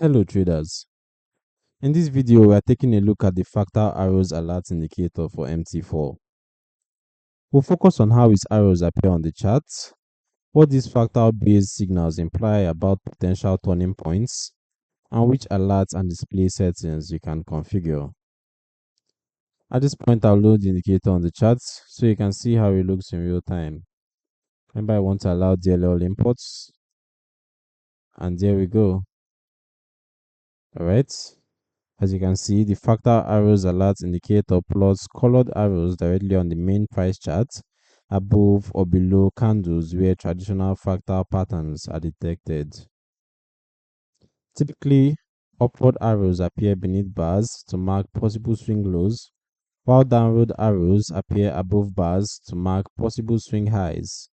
Hello traders. In this video, we are taking a look at the Fractal Arrows Alert Indicator for MT4. We'll focus on how its arrows appear on the chart, what these fractal-based signals imply about potential turning points, and which alerts and display settings you can configure. At this point, I'll load the indicator on the chart so you can see how it looks in real time. Remember, I want to allow DLL imports, and there we go. Alright. As you can see, the Fractal Arrows Alert Indicator plots colored arrows directly on the main price chart above or below candles where traditional fractal patterns are detected. Typically, upward arrows appear beneath bars to mark possible swing lows, while downward arrows appear above bars to mark possible swing highs.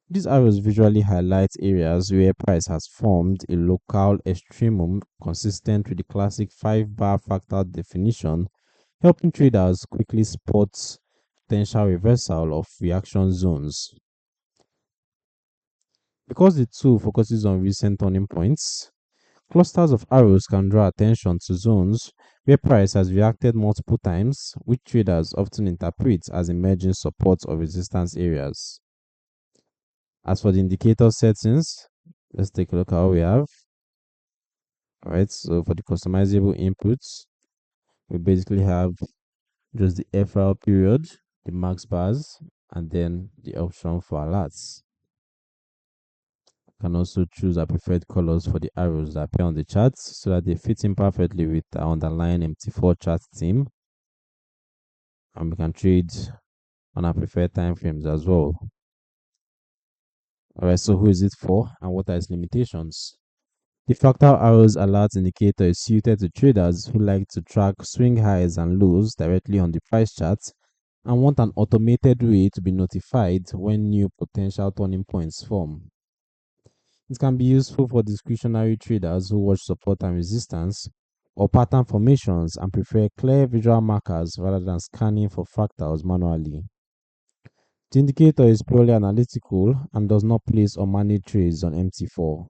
These arrows visually highlight areas where price has formed a local extremum consistent with the classic 5-bar fractal definition, helping traders quickly spot potential reversal of reaction zones. Because the tool focuses on recent turning points, clusters of arrows can draw attention to zones where price has reacted multiple times, which traders often interpret as emerging support or resistance areas. As for the indicator settings, let's take a look at what we have. Alright, so for the customizable inputs, we basically have just the FR period, the max bars, and then the option for alerts. You can also choose our preferred colors for the arrows that appear on the charts so that they fit in perfectly with our underlying MT4 chart theme. And we can trade on our preferred time frames as well. Alright, so who is it for and what are its limitations? The Fractal Arrows Alert Indicator is suited to traders who like to track swing highs and lows directly on the price chart and want an automated way to be notified when new potential turning points form. It can be useful for discretionary traders who watch support and resistance or pattern formations and prefer clear visual markers rather than scanning for fractals manually. The indicator is purely analytical and does not place or manage trades on MT4.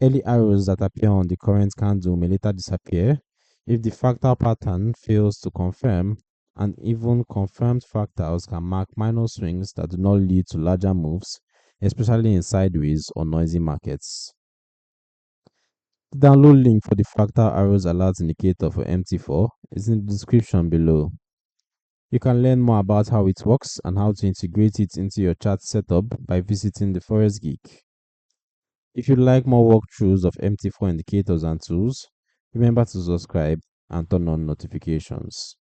Early arrows that appear on the current candle may later disappear if the fractal pattern fails to confirm, and even confirmed fractals can mark minor swings that do not lead to larger moves, especially in sideways or noisy markets. The download link for the Fractal Arrows Alert Indicator for MT4 is in the description below. You can learn more about how it works and how to integrate it into your chart setup by visiting the Forex Geek. If you'd like more walkthroughs of MT4 indicators and tools, remember to subscribe and turn on notifications.